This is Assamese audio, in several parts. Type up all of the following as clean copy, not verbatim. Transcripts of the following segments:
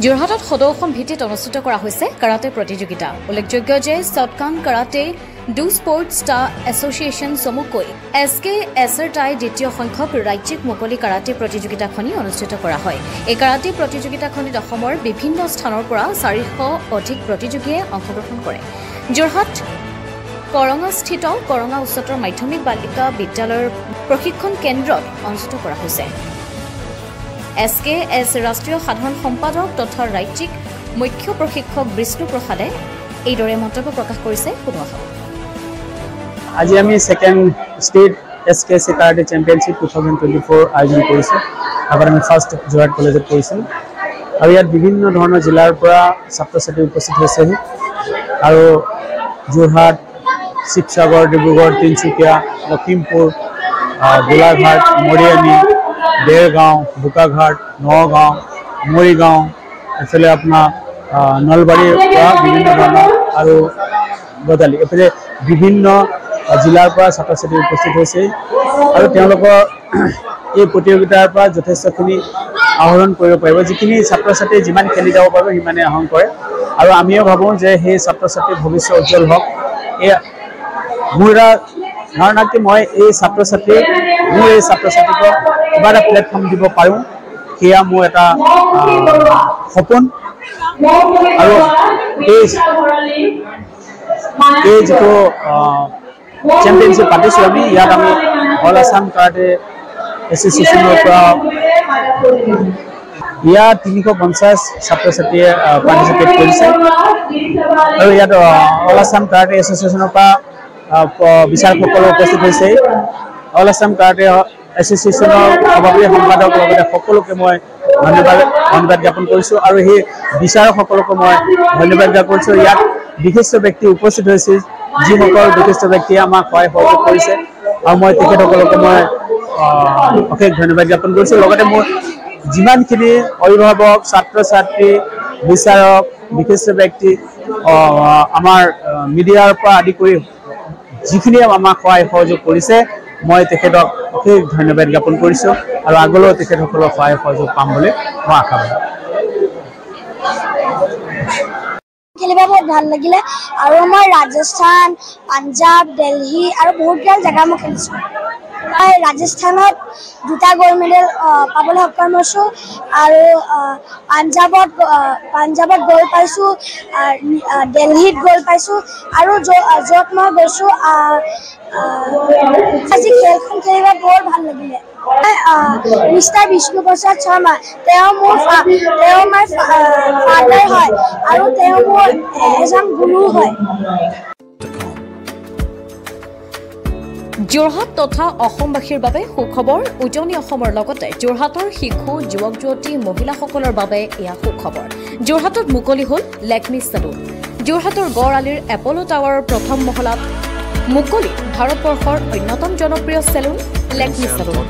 যোৰহাটত সদৌ অসম ভিত্তিত অনুষ্ঠিত কৰা হৈছে কাৰাটে প্ৰতিযোগিতা। উল্লেখযোগ্য যে সাউথকান কাৰাটে ডু স্পৰ্টছ ষ্টা এছ'চিয়েশ্যন চমুকৈ SKSR দ্বিতীয় সংখ্যক ৰাজ্যিক মুকলি কাৰাটে প্ৰতিযোগিতাখনি অনুষ্ঠিত কৰা হয়। এই কাৰাটে প্ৰতিযোগিতাখনিত অসমৰ বিভিন্ন স্থানৰ পৰা 400 অধিক প্ৰতিযোগীয়ে অংশগ্ৰহণ কৰে। যোৰহাট কৰঙাস্থিত কৰঙা উচ্চতৰ মাধ্যমিক বালিকা বিদ্যালয়ৰ প্ৰশিক্ষণ কেন্দ্ৰত অনুষ্ঠিত কৰা হৈছে। SKS ৰাষ্ট্ৰীয় সাধাৰণ সম্পাদক তথা ৰাজ্যিক মুখ্য প্ৰশিক্ষক বিষ্ণু প্ৰসাদে এইদৰে মন্তব্য প্ৰকাশ কৰিছে। আজি আমি second state SKS karate championship 2024 আয়োজন কৰিছো। আগত আমি ফাৰ্ষ্ট যোৰহাট কলেজত কৰিছিলো আৰু ইয়াত বিভিন্ন ধৰণৰ জিলাৰ পৰা ছাত্ৰ ছাত্ৰী উপস্থিত হৈছেহি আৰু যোৰহাট, শিৱসাগৰ, ডিব্ৰুগড়, তিনিচুকীয়া, লখিমপুৰ, গোলাঘাট, মৰিয়নি, দেৰগাঁও, বোকাঘাট, নগাঁও, মৰিগাঁও, এইফালে আপোনাৰ নলবাৰীৰ পৰা বিভিন্ন ধৰণৰ আৰু গদালি এইফালে বিভিন্ন জিলাৰ পৰা ছাত্ৰ ছাত্ৰী উপস্থিত হৈছে আৰু তেওঁলোকৰ এই প্ৰতিযোগিতাৰ পৰা যথেষ্টখিনি আহৰণ কৰিব পাৰিব। যিখিনি ছাত্ৰ ছাত্ৰী যিমান খেলি যাব পাৰিব সিমানে আহৰণ কৰে আৰু আমিও ভাবোঁ যে সেই ছাত্ৰ ছাত্ৰীৰ ভৱিষ্যত উজ্জ্বল হওক। এই মোৰ ধাৰণা কি মই এই ছাত্ৰ ছাত্ৰীক কিবা এটা প্লেটফৰ্ম দিব পাৰোঁ, সেয়া মোৰ এটা সপোন। আৰু এই যিটো চেম্পিয়নশ্বিপ পাতিছোঁ আমি, ইয়াত আমি অল আছাম কাৰাটে এছ'চিয়েশ্যনৰ পৰা ইয়াত 350 ছাত্ৰ ছাত্ৰীয়ে পাৰ্টিচিপেট কৰিছে আৰু ইয়াত অল আছাম কাৰাটে এছ'চিয়েশ্যনৰ পৰা বিচাৰকসকল উপস্থিত হৈছে। অল আছাম কাৰাটে এছ'চিয়েশ্যনৰ সভাপতি সম্পাদক লগতে সকলোকে মই ধন্যবাদ জ্ঞাপন কৰিছোঁ আৰু সেই বিচাৰকসকলকো মই ধন্যবাদ জ্ঞাপন কৰিছোঁ। ইয়াত বিশিষ্ট ব্যক্তি উপস্থিত হৈছিল, যিসকল বিশিষ্ট ব্যক্তিয়ে আমাক সহায় সহযোগ কৰিছে আৰু মই তেখেতসকলকো মই অশেষ ধন্যবাদ জ্ঞাপন কৰিছোঁ। লগতে মোৰ যিমানখিনি অভিভাৱক, ছাত্ৰ ছাত্ৰী, বিচাৰক, বিশিষ্ট ব্যক্তি, আমাৰ মিডিয়াৰ পৰা আদি কৰি যিখিনিয়ে আমাক সহায় সহযোগ কৰিছে, মই তেখেতক অশেষ ধন্যবাদ জ্ঞাপন কৰিছোঁ আৰু আগলৈও তেখেতসকলৰ সহায় সহযোগ পাম বুলি মই আশাবাদী। খেলিব বহুত ভাল লাগিলে আৰু মই ৰাজস্থান, পাঞ্জাৱ, দিল্লী আৰু বহুত জেগা মই খেলিছোঁ। মই ৰাজস্থানত 2টা গ'ল্ড মেডেল পাবলৈ সক্ষম হৈছোঁ আৰু পাঞ্জাৱত গ'ল্ড পাইছোঁ, দিল্লীত গ'ল্ড পাইছোঁ আৰু য'ত মই গৈছোঁ আজি খেলখন খেলিব বৰ ভাল লাগিলে। মিষ্টাৰ বিষ্ণু প্ৰসাদ শৰ্মা, তেওঁ মোৰ ফাদাৰ হয় আৰু তেওঁ মোৰ এজন গুৰু হয়। যোৰহাট তথা অসমবাসীৰ বাবে সুখবৰ। উজনি অসমৰ লগতে যোৰহাটৰ শিশু, যুৱক যুৱতী, মহিলাসকলৰ বাবে এয়া সুখবৰ। যোৰহাটত মুকলি হ'ল লেকমি চেলুন। যোৰহাটৰ গড় আলিৰ এপ'ল' টাৱাৰৰ প্ৰথম মহলাত মুকলি ভাৰতবৰ্ষৰ অন্যতম জনপ্ৰিয় salon Lakme salon.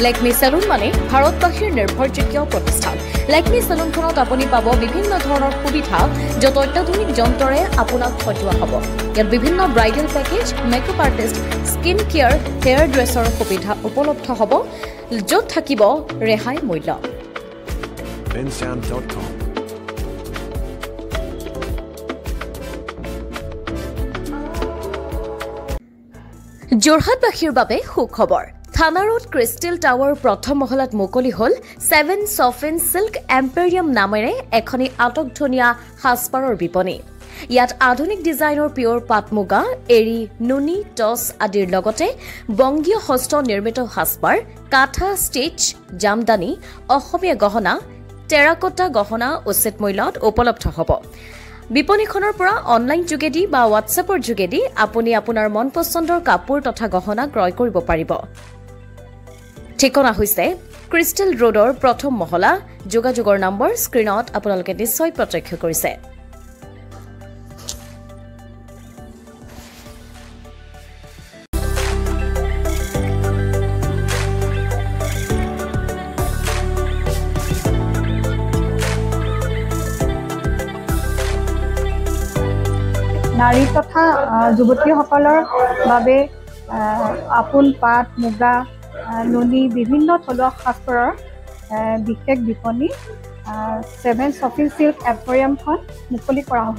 Lakme salon মানে ভাৰতবাসীৰ নিৰ্ভৰযোগ্য প্ৰতিষ্ঠান। লেকমি চেলুনখনত আপুনি পাব বিভিন্ন ধৰণৰ সুবিধা, য'ত অত্যাধুনিক যন্ত্ৰৰে আপোনাক সজোৱা হ'ব। ইয়াত বিভিন্ন bridal package, makeup artist, skin care, hairdresser সুবিধা উপলব্ধ হ'ব, য'ত থাকিব ৰেহাই মূল্য। যোৰহাটবাসীৰ বাবে সুখবৰ। থানা ৰোড ক্ৰিষ্টেল টাৱাৰ প্ৰথম মহলাত মুকলি হ'ল 7 চফিন চিল্ক এম্পেৰিয়াম নামেৰে এখনি আটকধুনীয়া সাজপাৰৰ বিপণী। ইয়াত আধুনিক ডিজাইনৰ পিয়ৰ পাট মুগা, এৰী, নুনি, টছ আদিৰ লগতে বংগীয় হস্ত নিৰ্মিত সাজপাৰ, কাঠা, ষ্টিচ, জামদানি, অসমীয়া গহনা, টেৰাকটা গহনা উচিত মূল্যত উপলব্ধ হ'ব। বিপণীখনৰ পৰা অনলাইন যোগেদি বা হোৱাটছএপৰ যোগেদি আপুনি আপোনাৰ মন পচন্দৰ কাপোৰ তথা গহনা ক্ৰয় কৰিব পাৰিব। ঠিকনা হৈছে ক্ৰিষ্টেল ৰোডৰ প্ৰথম মহলা। যোগাযোগৰ নম্বৰ স্ক্ৰীণত আপোনালোকে নিশ্চয় প্ৰত্যক্ষ কৰিছে। নাৰী তথা যুৱতীসকলৰ বাবে আপোন পাট, মুগা, নুনি, বিভিন্ন থলুৱা সাজপাৰৰ বিশেষ বিপণী 7 চফিন চিল্ক এম্পৰিয়ামখন মুকলি কৰা হ'ল।